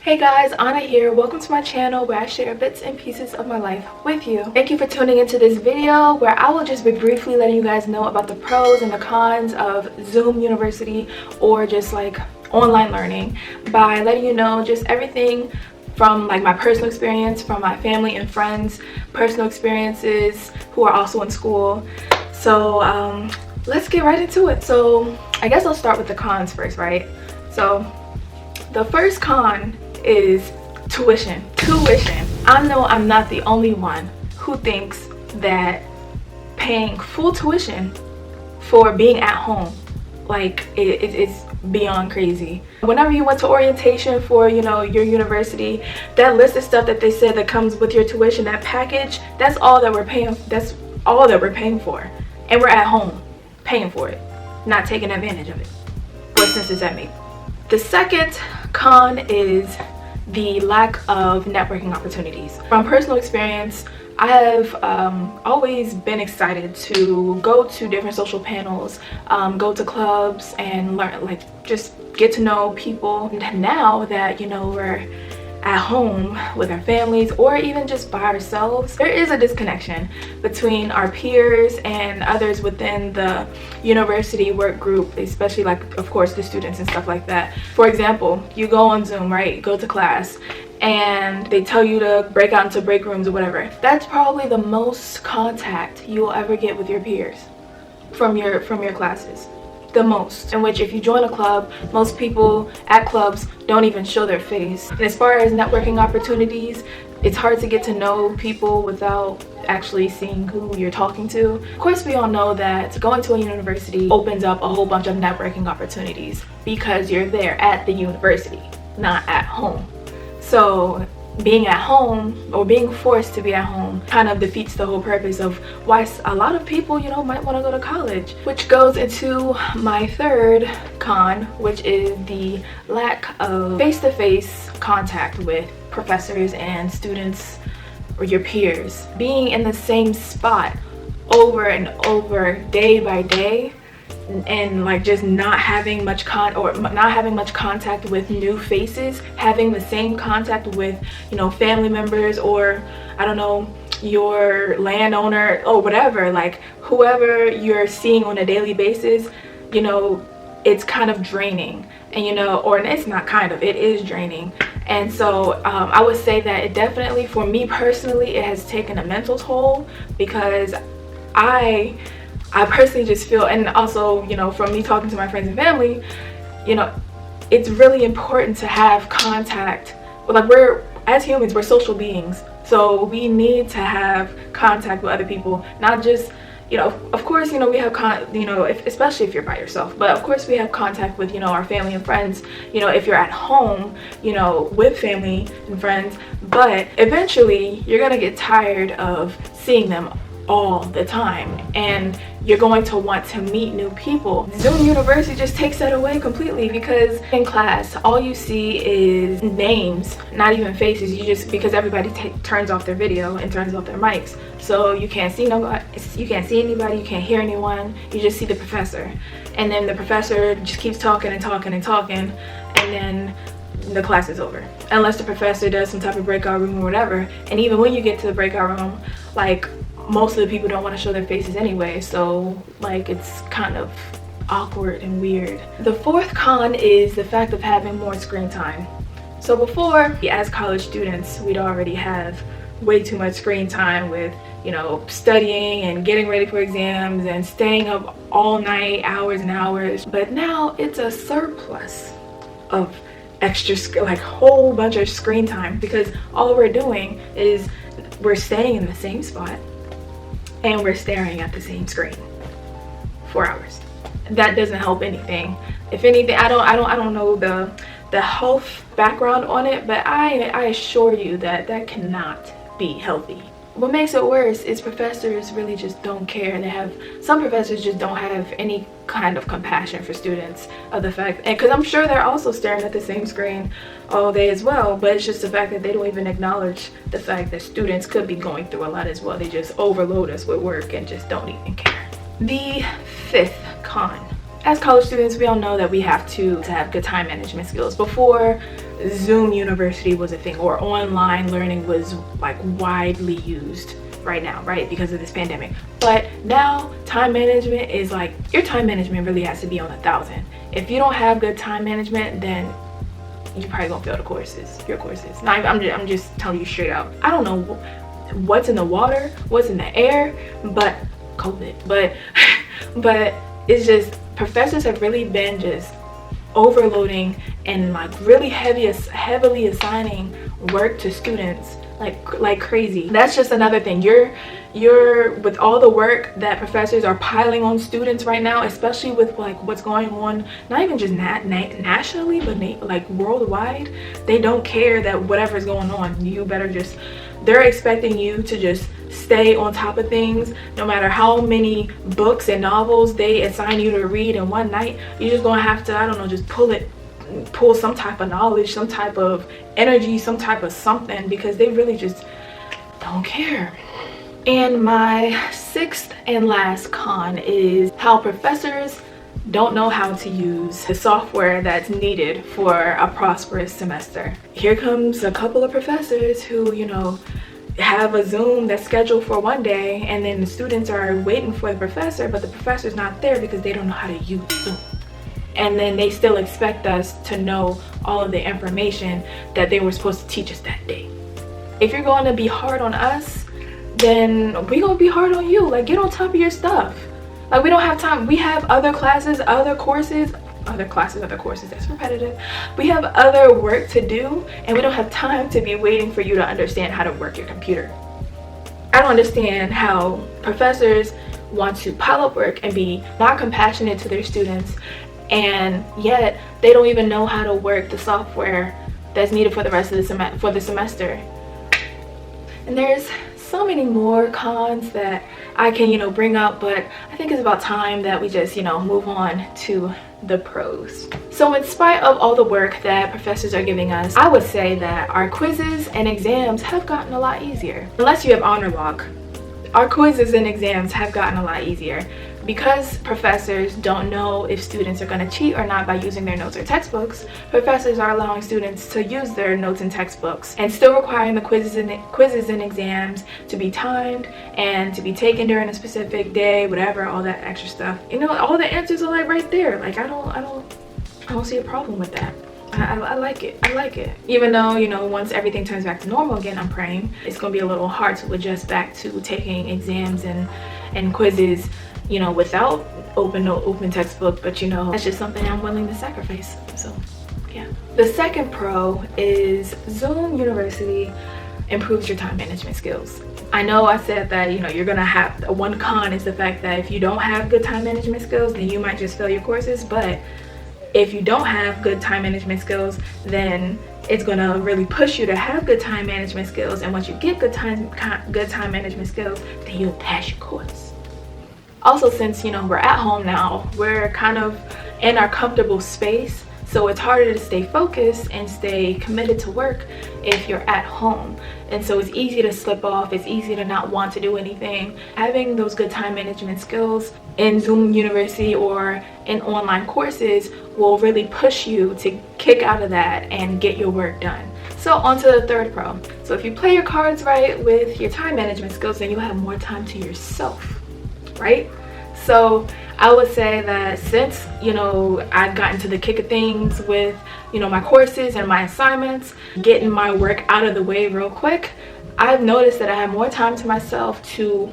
Hey guys, Anna here. Welcome to my channel where I share bits and pieces of my life with you. Thank you for tuning into this video where I will just be briefly letting you guys know about the pros and the cons of Zoom University or just like online learning by letting you know just everything from like my personal experience, from my family and friends, personal experiences who are also in school. So let's get right into it. So I guess I'll start with the cons first, right? So the first con is tuition. I know I'm not the only one who thinks that paying full tuition for being at home, like it's beyond crazy. Whenever you went to orientation for, your university, that list of stuff that they said that comes with your tuition, that package, that's all that we're paying for. And we're at home paying for it, not taking advantage of it. What sense does that make? The second con is the lack of networking opportunities. From personal experience, I have always been excited to go to different social panels, go to clubs and learn, like just get to know people. And now that, we're at home with our families or even just by ourselves, there is a disconnection between our peers and others within the university work group, especially like of course the students and stuff like that. For example, you go on Zoom, right? You go to class and they tell you to break out into break rooms or whatever. That's probably the most contact you will ever get with your peers from your classes. The most. In which if you join a club, most people at clubs don't even show their face. And as far as networking opportunities, it's hard to get to know people without actually seeing who you're talking to. Of course, we all know that going to a university opens up a whole bunch of networking opportunities because you're there at the university, not at home. So being at home or being forced to be at home kind of defeats the whole purpose of why a lot of people might want to go to college, which goes into my third con, which is the lack of face-to-face contact with professors and students or your peers. Being in the same spot over and over, day by day, and like just not having much contact with new faces, having the same contact with family members or I don't know, your landowner or whatever, like whoever you're seeing on a daily basis, it's kind of draining. And or it's not kind of, it is draining. And so I would say that it definitely, for me personally, it has taken a mental toll because I personally just feel, and also, from me talking to my friends and family, it's really important to have contact. Like as humans, we're social beings. So we need to have contact with other people, not just, of course, we have especially if you're by yourself, but of course we have contact with, our family and friends, if you're at home, with family and friends, but eventually you're gonna get tired of seeing them all the time and you're going to want to meet new people. Zoom University just takes that away completely because in class all you see is names, not even faces. Because everybody turns off their video and turns off their mics, so you can't see nobody, you can't see anybody, you can't hear anyone, you just see the professor. And then the professor just keeps talking and talking and talking, and then the class is over unless the professor does some type of breakout room or whatever. And even when you get to the breakout room, like most of the people don't want to show their faces anyway, so like it's kind of awkward and weird. The fourth con is the fact of having more screen time. So before, as college students, we'd already have way too much screen time with studying and getting ready for exams and staying up all night, hours and hours. But now it's a surplus of extra, like whole bunch of screen time, because all we're doing is we're staying in the same spot and we're staring at the same screen for hours. That doesn't help anything. If anything, I don't know the health background on it, but I assure you that cannot be healthy. What makes it worse is professors really just don't care. Some professors just don't have any kind of compassion for students, of the fact, and because I'm sure they're also staring at the same screen all day as well, but it's just the fact that they don't even acknowledge the fact that students could be going through a lot as well. They just overload us with work and just don't even care. The fifth con. As college students, we all know that we have to have good time management skills. Before Zoom University was a thing, or online learning was like widely used right now, right, because of this pandemic. But now time management is like, your time management really has to be on 1,000. If you don't have good time management, then you probably gonna fail your courses. Now, I'm just telling you straight out. I don't know what's in the water, what's in the air, but COVID, but it's just, professors have really been just overloading and like really heavily assigning work to students like crazy. That's just another thing. You're with all the work that professors are piling on students right now, especially with like what's going on, not even just nationally, but like worldwide. They don't care that whatever's going on, you better just, they're expecting you to just stay on top of things. No matter how many books and novels they assign you to read in one night, you're just gonna have to, I don't know, just pull some type of knowledge, some type of energy, some type of something, because they really just don't care. And my sixth and last con is how professors don't know how to use the software that's needed for a prosperous semester. Here comes a couple of professors who, you know, have a Zoom that's scheduled for one day, and then the students are waiting for the professor, but the professor's not there because they don't know how to use Zoom. And then they still expect us to know all of the information that they were supposed to teach us that day. If you're going to be hard on us, then we're going to be hard on you. Like, get on top of your stuff. Like, we don't have time. We have other classes, other courses, that's repetitive. We have other work to do, and we don't have time to be waiting for you to understand how to work your computer. I don't understand how professors want to pile up work and be not compassionate to their students, and yet they don't even know how to work the software that's needed for the rest of the semester. And there's so many more cons that I can, you know, bring up, but I think it's about time that we just, you know, move on to the pros. So in spite of all the work that professors are giving us, I would say that our quizzes and exams have gotten a lot easier. Unless you have honor block, our quizzes and exams have gotten a lot easier. Because professors don't know if students are going to cheat or not by using their notes or textbooks, professors are allowing students to use their notes and textbooks and still requiring the quizzes and exams to be timed and to be taken during a specific day, whatever, all that extra stuff. You know, all the answers are like right there. Like, I don't see a problem with that. I like it. I like it. Even though, you know, once everything turns back to normal again, I'm praying it's going to be a little hard to adjust back to taking exams and quizzes, you know, without open textbook, but you know, that's just something I'm willing to sacrifice. So yeah. The second pro is Zoom University improves your time management skills. I know I said that, you know, you're gonna have, one con is the fact that if you don't have good time management skills, then you might just fail your courses. But if you don't have good time management skills, then it's gonna really push you to have good time management skills, and once you get good time management skills, then you'll pass your course. Also, since, you know, we're at home now, we're kind of in our comfortable space, so it's harder to stay focused and stay committed to work if you're at home. And so it's easy to slip off, it's easy to not want to do anything. Having those good time management skills in Zoom University or in online courses will really push you to kick out of that and get your work done. So on to the third pro. So if you play your cards right with your time management skills, then you'll have more time to yourself, right? So I would say that since, you know, I've gotten to the kick of things with, you know, my courses and my assignments, getting my work out of the way real quick, I've noticed that I have more time to myself to,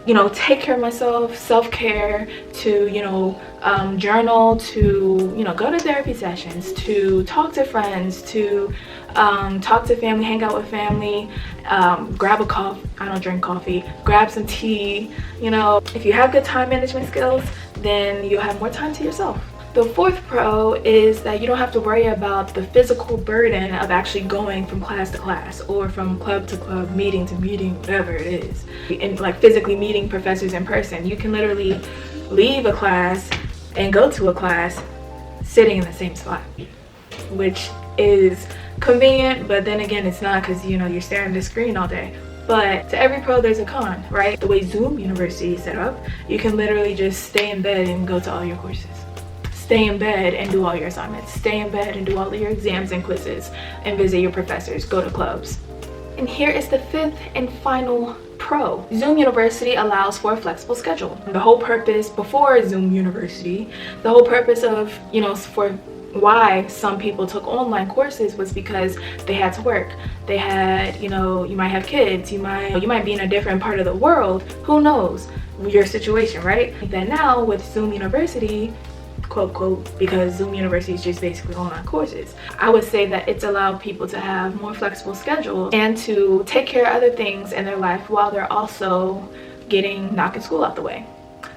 you know, take care of myself, self-care, to, you know, journal, to, you know, go to therapy sessions, to talk to friends, to talk to family, hang out with family, grab a coffee. I don't drink coffee. Grab some tea. You know, if you have good time management skills, then you'll have more time to yourself. The fourth pro is that you don't have to worry about the physical burden of actually going from class to class or from club to club, meeting to meeting, whatever it is, and like physically meeting professors in person. You can literally leave a class and go to a class sitting in the same spot, which is convenient, but then again, it's not, because, you know, you're staring at the screen all day. But to every pro, there's a con, right? The way Zoom University is set up, you can literally just stay in bed and go to all your courses. stay in bed and do all your assignments, stay in bed and do all of your exams and quizzes, and visit your professors, go to clubs. And here is the fifth and final pro. Zoom University allows for a flexible schedule. The whole purpose before Zoom University, the whole purpose of, for why some people took online courses was because they had to work. They had, you might have kids, you might be in a different part of the world, who knows your situation, right? Then now with Zoom University, quote quote, because Zoom University is just basically online courses, I would say that it's allowed people to have more flexible schedules and to take care of other things in their life while they're also knocking school out the way.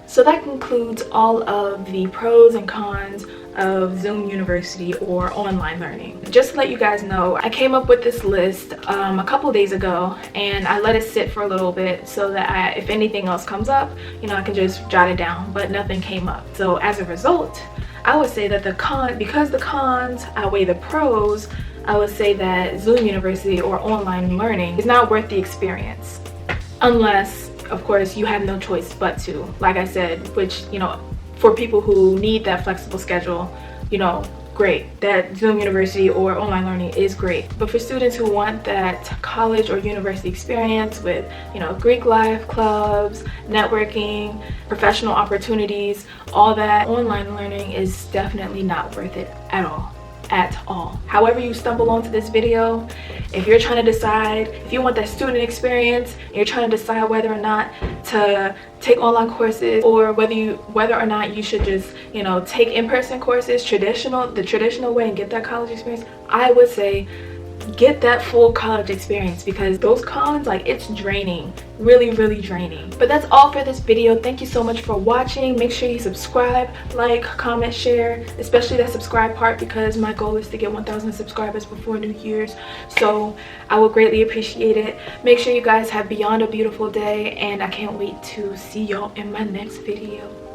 So that concludes all of the pros and cons of Zoom University or online learning. Just to let you guys know, I came up with this list a couple days ago, and I let it sit for a little bit so that if anything else comes up, I can just jot it down, but nothing came up. So as a result, I would say that because the cons outweigh the pros, I would say that Zoom University or online learning is not worth the experience, unless of course you have no choice but to, like I said, which for people who need that flexible schedule, great, that Zoom University or online learning is great. But for students who want that college or university experience with Greek life clubs, networking, professional opportunities, all that, online learning is definitely not worth it at all. However you stumble onto this video, if you're trying to decide, if you want that student experience, and you're trying to decide whether or not to take online courses, or whether or not you should just take in-person courses, the traditional way, and get that college experience, I would say get that full college experience, because those cons, it's draining, really draining. But that's all for this video. Thank you so much for watching. Make sure you subscribe, like, comment, share, especially that subscribe part, because my goal is to get 1,000 subscribers before New Year's, so I will greatly appreciate it. Make sure you guys have beyond a beautiful day, and I can't wait to see y'all in my next video.